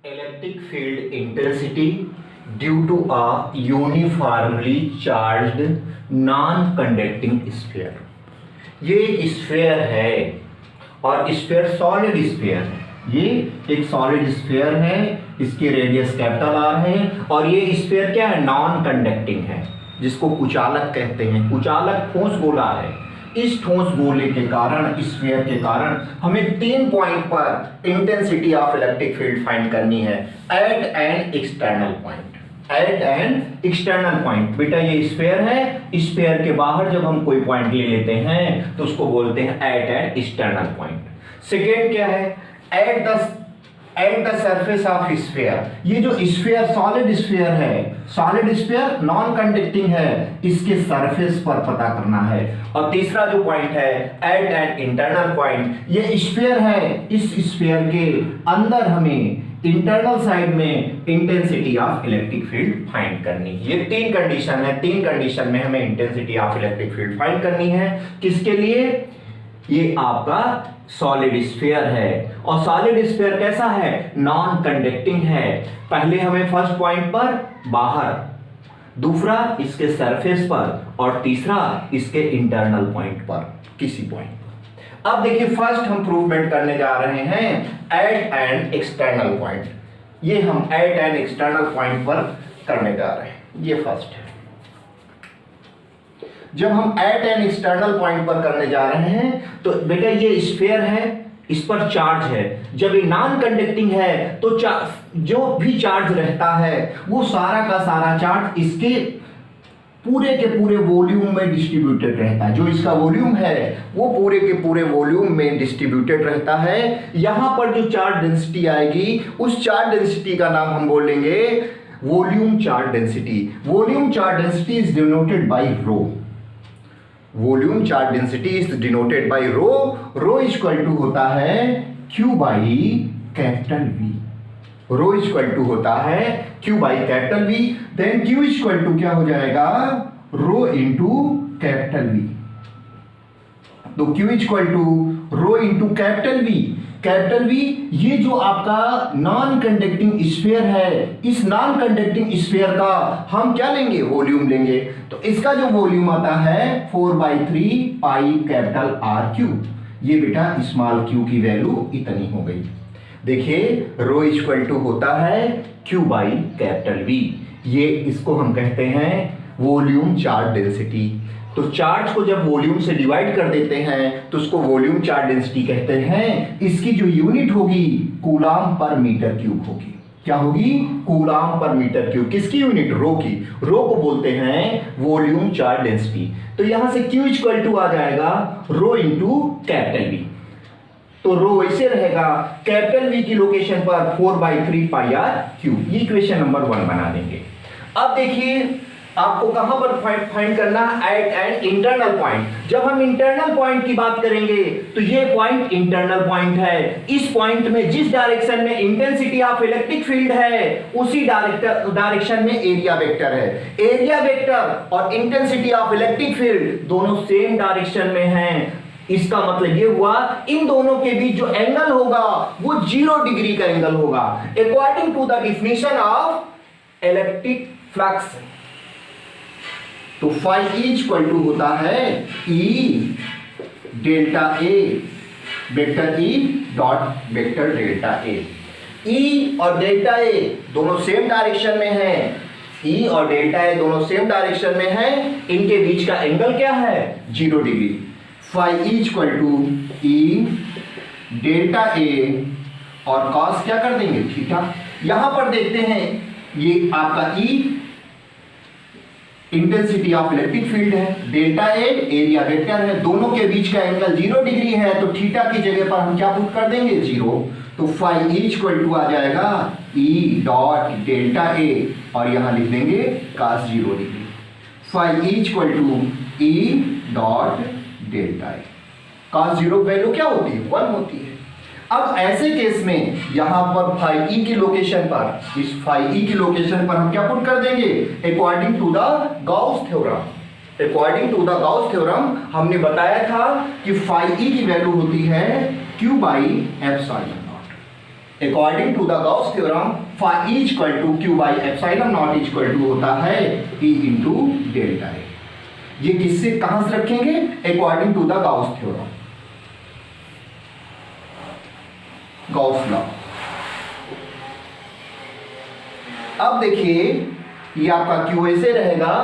Electric field intensity due to a uniformly charged non-conducting sphere। ये एक sphere है और स्फीयर सॉलिड स्फीयर है। ये एक सॉलिड स्फीयर है, इसकी रेडियस कैपिटल आर है और ये स्फीयर क्या है, नॉन कंडक्टिंग है, जिसको कुचालक कहते हैं। कुचालक ठोस गोला है। इस ठोस गोले के कारण, स्फीयर के कारण हमें 3 पॉइंट पर intensity of electric field find करनी है at an external point. At an external point, बेटा ये स्फीयर है, स्फीयर के बाहर जब हम कोई पॉइंट ले लेते हैं तो उसको बोलते हैं at an external point. Second क्या है, at the surface of sphere. ये जो स्फीयर सॉलिड स्फीयर है, सॉलिड स्फीयर नॉन कंडक्टिंग है, इसके सरफेस पर पता करना है। और तीसरा जो पॉइंट है एट एन इंटरनल पॉइंट, ये स्फीयर है, इस स्फीयर के अंदर हमें इंटरनल साइड में intensity of electric field find करनी है। ये 3 कंडीशन है, 3 कंडीशन में हमें intensity of electric field find करनी है। किसके लिए? ये आपका सॉलिड स्फीयर है और सॉलिड स्फीयर कैसा है, नॉन कंडक्टिंग है। पहले हमें फर्स्ट पॉइंट पर बाहर, दूसरा इसके सरफेस पर और तीसरा इसके इंटरनल पॉइंट पर, किसी पॉइंट पर। अब देखिए फर्स्ट हम प्रूवमेंट करने जा रहे हैं एट एन एक्सटर्नल पॉइंट। ये हम एट एन एक्सटर्नल पॉइंट पर करने जा रहे हैं, ये फर्स्ट है। जब हम एट एन एक्सटर्नल पॉइंट पर करने जा रहे हैं तो बेटा ये स्फीयर है, इस पर चार्ज है। जब ये नॉन कंडक्टिंग है तो जो भी चार्ज रहता है वो सारा का सारा चार्ज इसके पूरे के पूरे वॉल्यूम में डिस्ट्रीब्यूटेड रहता है। जो इसका वॉल्यूम है वो पूरे के पूरे वॉल्यूम में डिस्ट्रीब्यूटेड रहता है। यहां पर जो चार्ज डेंसिटी आएगी उस चार्ज डेंसिटी का नाम हम बोलेंगे volume charge density. Volume charge density is denoted by rho. Volume charge density is denoted by rho. Rho equal to होता है Q by capital V। Rho equal to होता है Q by capital V। Then Q equal to क्या हो जाएगा, rho into capital V। तो Q equal to rho into capital V। Capital V ये जो आपका नॉन कंडक्टिंग स्फीयर है, इस नॉन कंडक्टिंग स्फीयर का हम क्या लेंगे, वॉल्यूम लेंगे। तो इसका जो वॉल्यूम आता है 4/3 पाई कैपिटल R क्यूब। ये बेटा स्मॉल q की वैल्यू इतनी हो गई। देखिए रो इक्वल टू होता है Q बाई कैपिटल V। ये इसको हम कहते हैं वॉल्यूम चार्ज डेंसिटी। तो चार्ज को जब वॉल्यूम से डिवाइड कर देते हैं तो उसको वॉल्यूम चार्ज डेंसिटी कहते हैं। इसकी जो यूनिट होगी कूलाम पर मीटर क्यूब होगी। क्या होगी, कूलाम पर मीटर क्यूब। किसकी यूनिट, रो की। रो को बोलते हैं वॉल्यूम चार्ज डेंसिटी। तो यहां से Q इक्वल टू आ जाएगा रो इंटू कैपिटल V। तो रो वैसे रहेगा, कैपिटल V की लोकेशन पर 4/3 पाई R क्यूब। ये इक्वेशन नंबर 1 बना देंगे। अब देखिए आपको कहां पर फाइंड करना, एट एन इंटरनल पॉइंट। जब हम इंटरनल पॉइंट की बात करेंगे तो ये पॉइंट इंटरनल पॉइंट है। इस पॉइंट में जिस डायरेक्शन में इंटेंसिटी ऑफ इलेक्ट्रिक फील्ड है उसी डायरेक्शन में एरिया वेक्टर है। एरिया वेक्टर और इंटेंसिटी ऑफ इलेक्ट्रिक फील्ड दोनों सेम डायरेक्शन में हैं। इसका मतलब ये हुआ इन दोनों के बीच जो एंगल होगा वो 0 डिग्री का एंगल होगा। According to the definition of electric flux, तो फाई इक्वल टू होता है E delta A vector E dot vector delta A। E और डेल्टा A दोनों सेम डायरेक्शन में हैं। E और डेल्टा A दोनों सेम डायरेक्शन में हैं। इनके बीच का एंगल क्या है, 0 degree. Phi equal to E delta A और कॉस क्या कर देंगे, थीटा। यहां पर देखते हैं ये आपका E intensity of electric field है, डेल्टा ए एरिया वेक्टर है, दोनों के बीच का एंगल 0 डिग्री है। तो थीटा की जगह पर हम क्या पुट कर देंगे, 0। तो फाई इक्वल टू आ जाएगा E डॉट डेल्टा ए और यहां लिख देंगे cos 0 degree. Phi equal to E dot delta A. cos 0 value क्या होती है, 1 होती है। अब ऐसे केस में यहां पर फाई ई की लोकेशन पर, इस फाई ई की लोकेशन पर हम क्या पुट कर देंगे, according to the Gauss theorem. According to the Gauss theorem हमने बताया था कि फाई ई की वैल्यू होती है Q by epsilon naught. According to the Gauss theorem phi E equal to Q by epsilon naught equal to होता है ई into delta ए। ये किससे कहां से रखेंगे? According to the Gauss theorem, Gauss law. अब देखिए ये आपका क्यू ऐसे रहेगा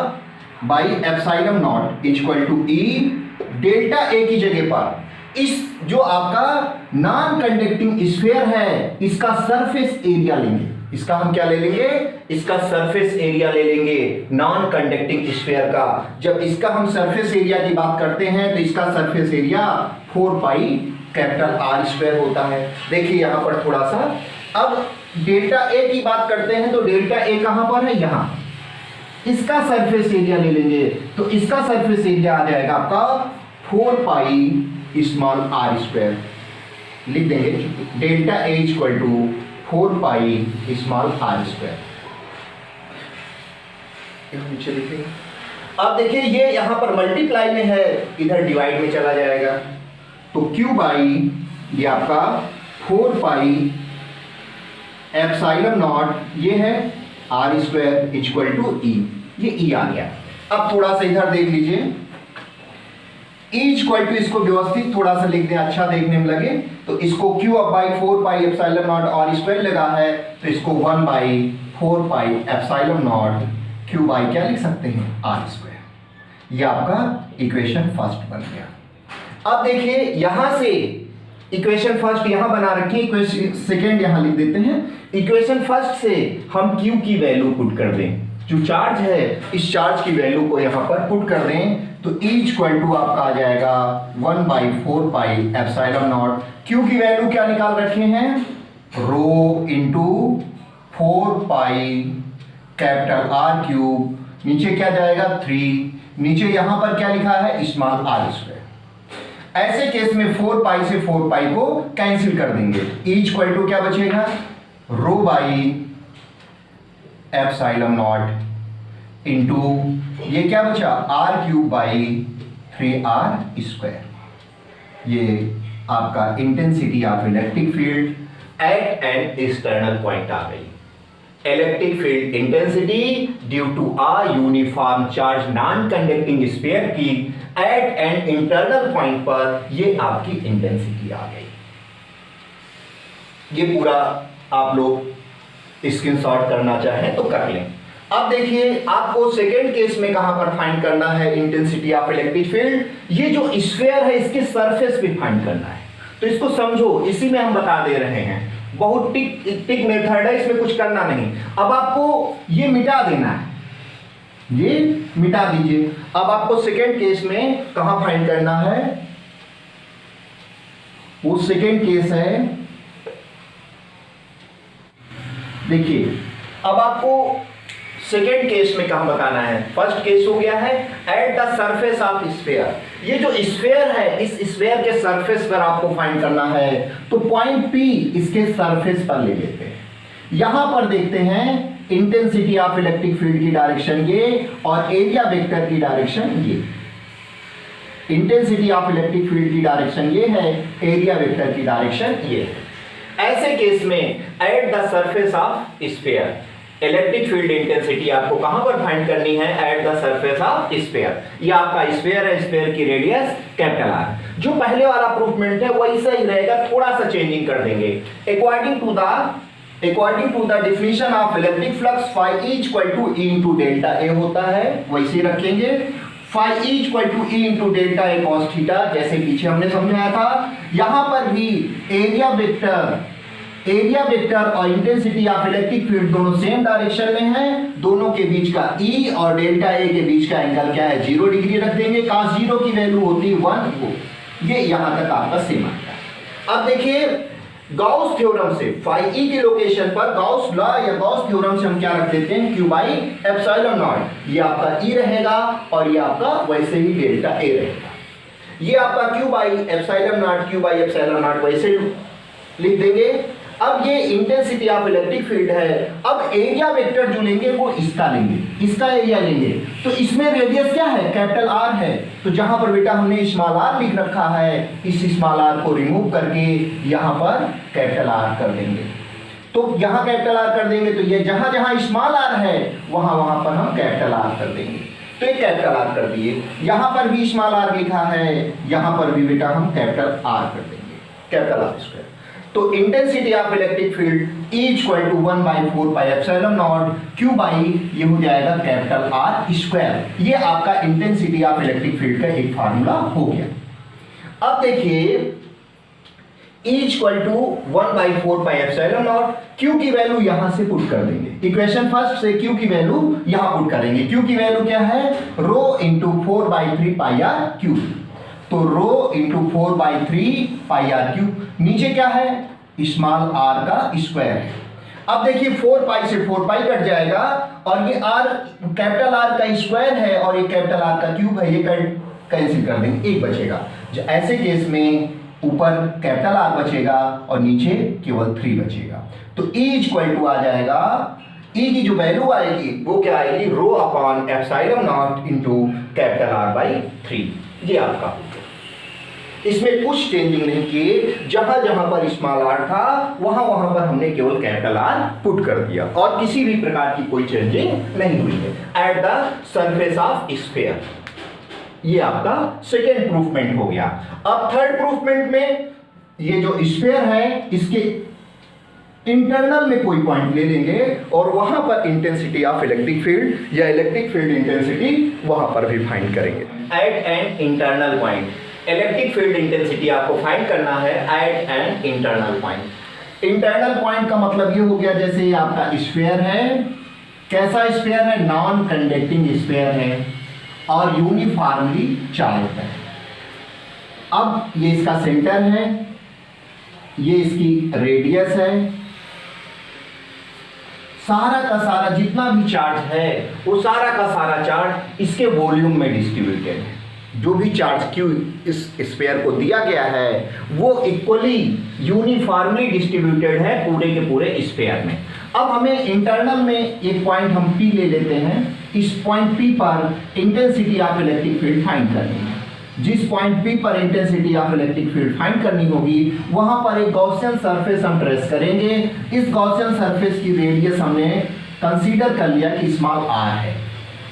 by epsilon naught equal to E delta A की जगह पर इस जो आपका नॉन कंडक्टिंग स्फीयर है इसका सरफेस एरिया लेंगे। इसका हम क्या ले लेंगे? इसका सरफेस एरिया ले लेंगे नॉन कंडक्टिंग स्फीयर का। जब इसका हम सरफेस एरिया की बात करते हैं तो इसका surface area 4 pi capital R square होता है। देखिए यहां पर थोड़ा सा, अब डेल्टा ए की बात करते हैं तो डेल्टा ए कहां पर है? यहां। इसका सरफेस एरिया ले लेंगे तो इसका सरफेस एरिया आ जाएगा आपका 4 पाई स्मॉल आर स्क्वायर। लिख देंगे delta A equal to 4 pi small r square. नीचे लिखेंगे। अब देखिए ये यहां पर मल्टीप्लाई में है, इधर डिवाइड में चला जाएगा तो क्यू बाई ये आपका 4 पाई एप्सिलॉन नॉट ये है आर स्क्वायर इक्वल टू ई। ये ई आ गया। अब थोड़ा सा इधर देख लीजिए, ई इक्वल टू इसको व्यवस्थित थोड़ा सा लिख दें, अच्छा देखने में लगे तो इसको क्यू अब by 4 pi epsilon naught r square लगा है तो इसको 1 by 4 pi epsilon naught Q by क्या लिख सकते हैं? R square. ये आपका इक्वेशन फर्स्ट बन गया। अब देखिए यहां से इक्वेशन फर्स्ट यहां बना रखी, इक्वेशन सेकेंड यहां लिख देते हैं। इक्वेशन फर्स्ट से हम क्यू की वैल्यू पुट कर दें, जो चार्ज है इस चार्ज की वैल्यू को यहां पर पुट कर दें तो E इक्वल टू आपका आ जाएगा 1 by 4 pi epsilon naught. Q की वैल्यू क्या निकाल रखे हैं? Rho into 4 pi capital R cube, नीचे क्या जाएगा 3, नीचे यहां पर क्या लिखा है? Small r square. ऐसे केस में 4 पाई से 4 पाई को कैंसिल कर देंगे। E इक्वल टू क्या बचेगा? Rho by epsilon naught into ये क्या बचा? R cube by 3r square. ये आपका intensity of electric field at an external point आ गई। Electric field intensity due to a uniform charge non conducting sphere की एट एन इंटरनल पॉइंट पर ये आपकी इंटेंसिटी आ गई। ये पूरा आप लोग स्क्रीनशॉट करना चाहें तो कर लें। अब देखिए आपको सेकेंड केस में कहां पर फाइंड करना है इंटेंसिटी ऑफ इलेक्ट्रिक फील्ड? ये जो स्फीयर है इसके सरफेस पे फाइंड करना है। तो इसको समझो, इसी में हम बता दे रहे हैं, बहुत टिक मेथड है, इसमें कुछ करना नहीं। अब आपको ये मिटा देना है, ये मिटा दीजिए। अब आपको सेकेंड केस में कहां फाइंड करना है? वो सेकेंड केस है, देखिए अब आपको सेकेंड केस में कहां बताना है? फर्स्ट केस हो गया है at the surface of sphere. ये जो स्फीयर है इस स्फीयर के सरफेस पर आपको फाइंड करना है तो पॉइंट पी इसके सरफेस पर ले लेते हैं। यहां पर देखते हैं इंटेंसिटी ऑफ इलेक्ट्रिक फील्ड की डायरेक्शन ये और एरिया वेक्टर की डायरेक्शन ये। इंटेंसिटी ऑफ इलेक्ट्रिक फील्ड की डायरेक्शन ये है, एरिया वेक्टर की डायरेक्शन ये है। ऐसे केस में eight the surface of sphere electric field intensity आपको कहां पर फाइंड करनी है? At the surface of sphere. ये आपका स्फीयर है, स्फीयर की रेडियस कैपिटल आर। जो पहले वाला प्रूफमेंट है वैसा ही रहेगा, थोड़ा सा चेंजिंग कर देंगे। According to the definition of electric flux phi E equal to E into delta A होता है, वैसे रखेंगे। Phi E equal to E into delta A cos theta, जैसे पीछे हमने समझाया था। यहां पर भी एरिया वेक्टर और इंटेंसिटी ऑफ इलेक्ट्रिक फील्ड दोनों सेम डायरेक्शन में है। दोनों के बीच का E और डेल्टा ए के बीच का एंगल क्या है? 0 डिग्री रख देंगे। cos 0 की वैल्यू होती है 1। ये यहां तक आपका सेम आता है। अब देखिए गॉस थ्योरम से फाई ई की लोकेशन पर गॉस लॉ या गॉस थ्योरम से हम क्या रख देते हैं? Q by epsilon not. ये आपका E रहेगा और ये आपका वैसे ही डेल्टा ए रहेगा। ये आपका क्यू बाई एप्सिलॉन नॉट वैसे लिख देंगे। अब ये इंटेंसिटी ऑफ इलेक्ट्रिक फील्ड है। अब एरिया वेक्टर जो लेंगे वो इसका लेंगे, इसका एरिया लेंगे। तो इसमें रेडियस क्या है? कैपिटल आर है। तो जहां पर बेटा हमने स्मॉल आर लिख रखा है, इस स्मॉल आर को रिमूव करके यहां पर कैपिटल आर कर देंगे। तो यहाँ कैपिटल आर कर देंगे, तो ये जहां जहां स्मॉल आर है वहां वहां पर हम कैपिटल आर कर देंगे। तो एक कैपिटल आर कर दिए, यहां पर भी स्मॉल आर लिखा है, यहां पर भी बेटा हम कैपिटल आर कर देंगे, कैपिटल आर स्क्वायर। तो intensity of electric field E equal to 1/4 pi epsilon naught Q by ये हो जाएगा कैपिटल आर स्क्वायर। ये आपका इंटेंसिटी ऑफ इलेक्ट्रिक फील्ड का एक फार्मूला हो गया। अब देखिए E equal to 1/4 pi epsilon naught, Q की वैल्यू यहां से पुट कर देंगे। इक्वेशन फर्स्ट से Q की वैल्यू यहां पुट करेंगे। Q की वैल्यू क्या है, rho into 4/3 pi r cube. तो rho into 4/3 pi r cube, नीचे क्या है स्मॉल आर का स्क्वायर है। अब देखिए 4 पाई से 4 पाई कट जाएगा और ये आर कैपिटल आर का स्क्वायर है और ये कैपिटल आर का क्यूब है, ये कैंसिल कर देंगे, एक बचेगा। ऐसे केस में ऊपर कैपिटल आर बचेगा और नीचे केवल 3 बचेगा। तो E इक्वल टू आ जाएगा, E की जो वैल्यू आएगी वो क्या आएगी, rho upon epsilon not into capital R by 3। ये आपका हो गया। इसमें कुछ चेंजिंग नहीं किए, जहां जहां पर स्मॉल आर था वहां वहां पर हमने केवल कैपिटल आर पुट कर दिया और किसी भी प्रकार की कोई चेंजिंग नहीं हुई है at the surface of sphere. ये आपका सेकेंड प्रूफमेंट हो गया। अब थर्ड प्रूफमेंट में ये जो स्फीयर है इसके इंटरनल में कोई पॉइंट ले लेंगे और वहां पर इंटेंसिटी ऑफ इलेक्ट्रिक फील्ड या इलेक्ट्रिक फील्ड इंटेंसिटी वहां पर भी फाइंड करेंगे। At an internal point electric field intensity आपको फाइंड करना है at an internal point. Internal point का मतलब ये हो गया जैसे ये आपका स्फीयर है, कैसा स्फीयर है, नॉन कंडक्टिंग स्फीयर है और यूनिफॉर्मली चार्ज्ड है। अब ये इसका सेंटर है, ये इसकी रेडियस है, सारा का सारा जितना भी चार्ज है वो सारा का सारा चार्ज इसके वॉल्यूम में डिस्ट्रीब्यूटेड है। जो भी चार्ज Q इस स्फीयर को दिया गया है वो इक्वली यूनिफॉर्मली डिस्ट्रीब्यूटेड है पूरे के पूरे स्फीयर में। अब हमें इंटरनल में एक पॉइंट हम P ले लेते हैं, इस पॉइंट P पर intensity of electric field find करनी है। जिस पॉइंट P पर intensity of electric field find करनी होगी वहां पर एक गॉसियन सरफेस हम ट्रेस करेंगे। इस गॉसियन सरफेस की रेडियस हमने कंसीडर कर लिया कि स्मॉल r है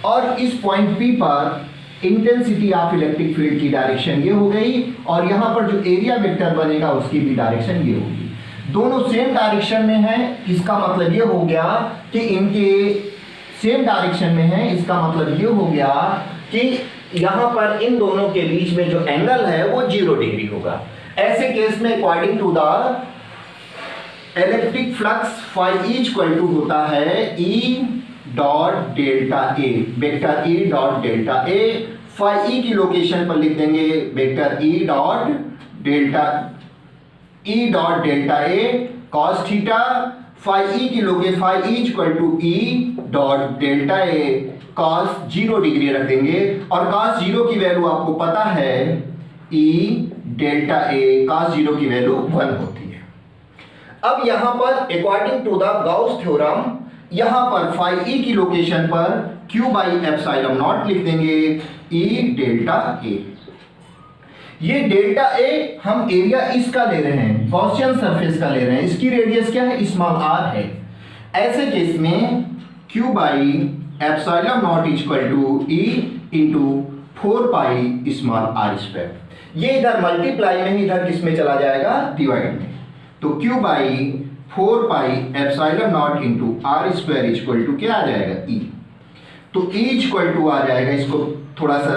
और इस पॉइंट P पर इंटेंसिटी ऑफ इलेक्ट्रिक फील्ड की डायरेक्शन ये हो गई और यहां पर जो एरिया वेक्टर बनेगा उसकी भी डायरेक्शन ये होगी। दोनों सेम डायरेक्शन में है, इसका मतलब ये हो गया कि इनके सेम डायरेक्शन में है। इसका मतलब ये हो गया कि यहां पर इन दोनों के बीच में जो एंगल है वो 0 डिग्री होगा। ऐसे केस में according to the electric flux phi equal to होता है E dot delta A, vector E dot delta A. Phi E की लोकेशन पर लिख देंगे vector E dot delta A cos theta. Phi E की location phi equal to E dot delta A cos 0 degree रख देंगे और cos 0 की value आपको पता है E डेल्टा ए कॉस 0 की वैल्यू 1 होती है। अब यहां पर according to the Gauss theorem यहां पर फाई E की लोकेशन पर Q बाई एप्सिलॉन नॉट लिख देंगे E डेल्टा ए। ये डेल्टा ए हम एरिया इसका ले रहे हैं, गॉसियन सरफेस का ले रहे हैं, इसकी रेडियस क्या है, स्मॉल r है। ऐसे केस में Q by epsilon naught equal to E into 4 pi small r square. ये इधर मल्टीप्लाई में ही इधर किस में चला जाएगा, डिवाइड में। तो Q by 4 pi epsilon naught into r square equal to क्या आ जाएगा, E। तो E इक्वल टू आ जाएगा, इसको थोड़ा सा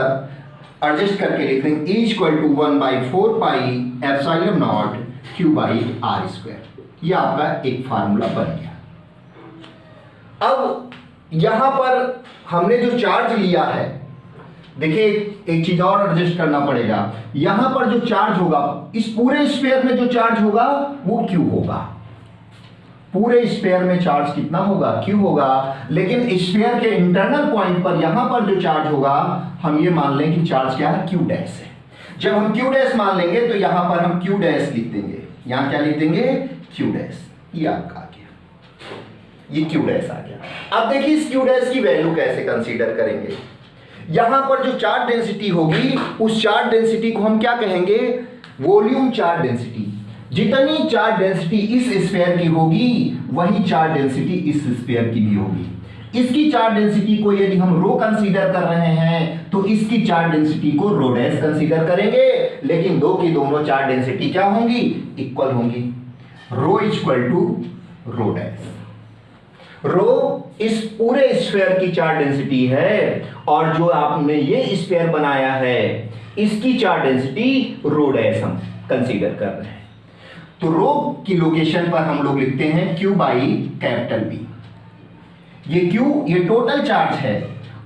एडजस्ट करके लिख देंगे, E equal to 1/4 pi epsilon naught Q by r square. ये आपका एक फार्मूला बन गया। अब यहां पर हमने जो चार्ज लिया है, देखिए एक चीज और एडजस्ट करना पड़ेगा। यहां पर जो चार्ज होगा, इस पूरे स्फीयर में जो चार्ज होगा वो Q होगा। पूरे स्फीयर में चार्ज कितना होगा, Q होगा। लेकिन स्फीयर के इंटरनल पॉइंट पर यहां पर जो चार्ज होगा हम ये मान लें कि चार्ज क्या है, Q डैश है। जब हम Q डैश मान लेंगे तो यहां पर हम Q डैश लिख देंगे, यहां क्या लिख देंगे, Q डैश। ये आपका आ गया, ये Q डैश आ गया। अब देखिए इस Q डैश की वैल्यू कैसे कंसीडर करेंगे। यहां पर जो चार्ज डेंसिटी होगी उस चार्ज डेंसिटी को हम क्या कहेंगे, वॉल्यूम चार्ज डेंसिटी। जितनी चार्ज डेंसिटी इस स्फीयर की होगी वही चार्ज डेंसिटी इस स्फीयर की भी होगी। इसकी चार्ज डेंसिटी को यदि हम रो कंसीडर कर रहे हैं तो इसकी चार्ज डेंसिटी को रो डैश कंसीडर करेंगे, लेकिन दो की दोनों चार्ज डेंसिटी क्या होंगी, इक्वल होंगी। रो इक्वल टू रो डैश। रो इस पूरे स्फीयर की चार्ज डेंसिटी है और जो आपने ये स्फीयर बनाया है इसकी चार्ज डेंसिटी रो डैश हम कंसीडर कर रहे हैं। तो रो की लोकेशन पर हम लोग लिखते हैं Q बाई कैपिटल B। ये Q ये टोटल चार्ज है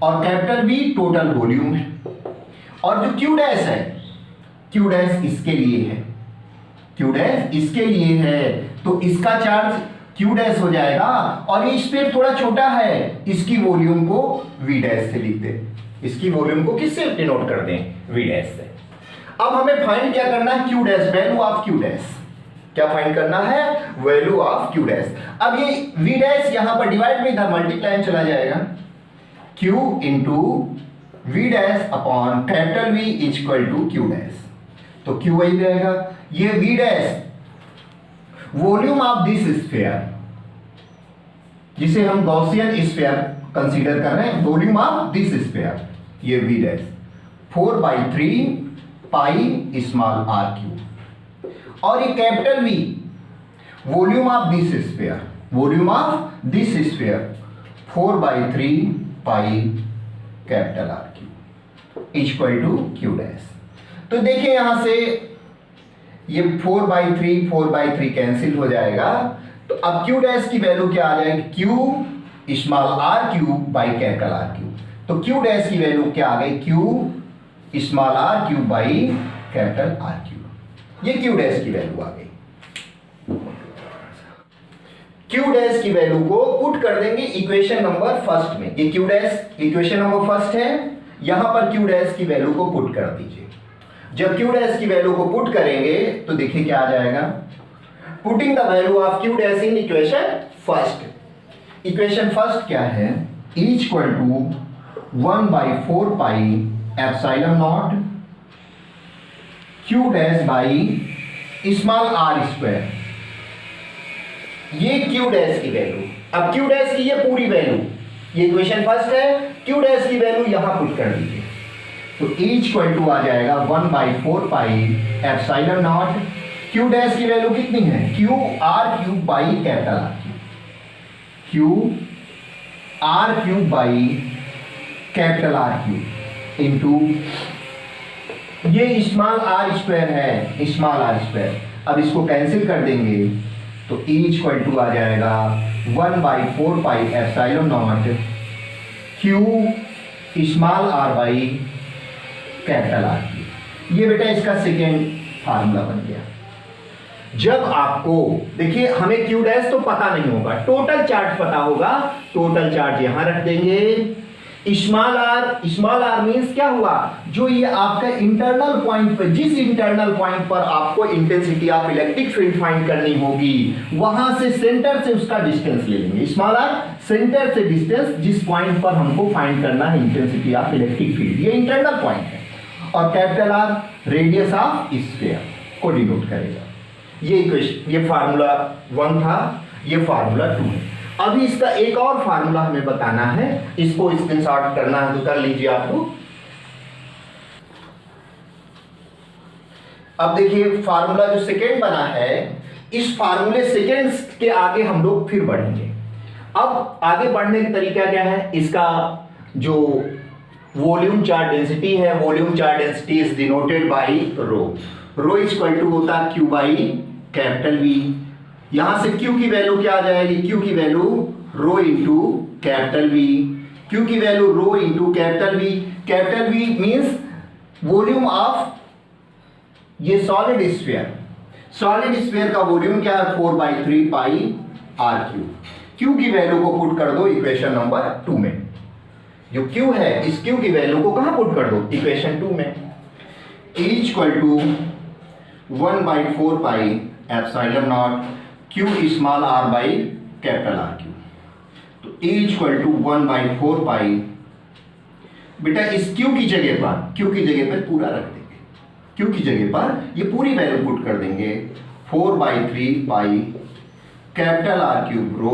और कैपिटल B टोटल वॉल्यूम है, और जो Q डैश है, Q डैश इसके लिए है, Q डैश इसके लिए है, तो इसका चार्ज Q डैश हो जाएगा। और ये स्फीयर थोड़ा छोटा है, इसकी वॉल्यूम को V डैश से लिख दें। इसकी वॉल्यूम को किससे डिनोट कर दें, V डैश से। अब हमें फाइंड क्या करना है, Q dash, value of Q dash. क्या फाइंड करना है, वैल्यू ऑफ Q डैश। अब ये V डैश यहां पर डिवाइड में इधर मल्टीप्लाई में चला जाएगा, Q into V dash upon capital V equal to Q dash. तो Q वही रहेगा, ये V dash volume of this sphere, जिसे हम गॉसियन स्फीयर कंसीडर कर रहे हैं, वॉल्यूम ऑफ दिस स्फीयर, ये V dash 4/3 pi small r cube. और ये capital V volume of this sphere, volume of this sphere 4/3 pi capital R cube equal to Q dash. तो देखिए यहां से ये 4/3 कैंसिल हो जाएगा, तो अब Q डैश की वैल्यू क्या आ जाएगी, Q small r cube by capital R cube. तो Q डैश की वैल्यू क्या आ गई, Q small r cube by capital R cube. ये Q डैश की वैल्यू आ गई। Q डैश की वैल्यू को पुट कर देंगे इक्वेशन नंबर फर्स्ट में। ये Q dash equation number first है, यहां पर Q डैश की वैल्यू को पुट कर दीजिए। जब Q डैश की वैल्यू को पुट करेंगे तो देखिए क्या आ जाएगा, putting the value of Q dash in equation first. Equation first क्या है, equal to 1/4 pi epsilon naught Q dash by small r square. ये Q डैश की वैल्यू, अब Q डैश की ये पूरी वैल्यू, ये इक्वेशन फर्स्ट है, Q डैश की वैल्यू यहां पुट कर दीजिए। तो इक्वल टू आ जाएगा 1/4 pi epsilon naught, Q dash की वैल्यू कितनी है, Q r cube by capital R cube, Q r cube by capital R cube into ये स्मॉल r स्क्वायर है, स्मॉल r स्क्वायर। अब इसको कैंसिल कर देंगे तो इक्वल टू आ जाएगा 1/4 pi epsilon naught Q small r by capital R cube. ये बेटा इसका सेकेंड फार्मूला बन गया। जब आपको देखिए हमें Q डैश तो पता नहीं होगा, टोटल चार्ज पता होगा, टोटल चार्ज यहां रख देंगे। स्मॉल r मींस क्या हुआ, जो ये आपका इंटरनल पॉइंट पर, जिस इंटरनल पॉइंट पर आपको intensity of electric field find करनी होगी, वहां से सेंटर से उसका डिस्टेंस ले लेंगे। स्मॉल r सेंटर से डिस्टेंस, जिस पॉइंट पर हमको फाइंड करना है इंटेंसिटी ऑफ इलेक्ट्रिक फील्ड, ये इंटरनल पॉइंट है। और capital R radius of sphere को डिनोट करेगा। ये इक्वेशन, ये फार्मूला 1 था, ये फार्मूला 2 है। अभी इसका एक और फार्मूला हमें बताना है, इसको स्क्रीनशॉट करना है तो कर लीजिए आप लोग। अब देखिए फार्मूला जो सेकेंड बना है, इस फार्मूले सेकेंड के आगे हम लोग फिर बढ़ेंगे। अब आगे बढ़ने का तरीका क्या है, इसका जो वॉल्यूम चार्ज डेंसिटी है, volume charge density is denoted by rho. Rho equal to होता है Q बाई कैपिटल V। यहां से Q की वैल्यू क्या आ जाएगी, Q की value rho into capital V, Q की value rho into capital V। Capital V means volume of ये सॉलिड स्फीयर, सॉलिड स्फीयर का वॉल्यूम क्या है 4/3 पाई r क्यूब। Q की वैल्यू को पुट कर दो इक्वेशन नंबर 2 में। जो Q है इस Q की वैल्यू को कहां पुट कर दो, इक्वेशन 2 में। Equal to 1/4 pi epsilon naught Q small r by capital R cube. तो इक्वल टू 1/4 पाई, बेटा इस Q की जगह पर, Q की जगह पर पूरा रख देंगे, Q की जगह पर ये पूरी वैल्यू पुट कर देंगे 4/3 by capital R cube rho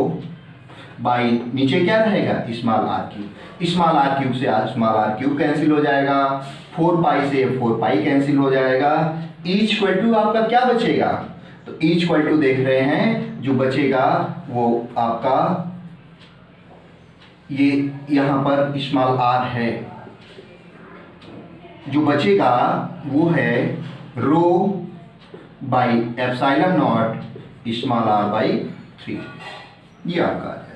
by नीचे क्या रहेगा small r cube. Small r cube से स्मॉल आर क्यूब कैंसिल हो जाएगा, 4 पाई से 4 पाई कैंसिल हो जाएगा। ईच इक्वल टू आपका क्या बचेगा, तो ईच इक्वल टू देख रहे हैं जो बचेगा वो आपका ये यहां पर स्मॉल आर है, जो बचेगा वो है rho by epsilon naught small R by 3, ये आपका है।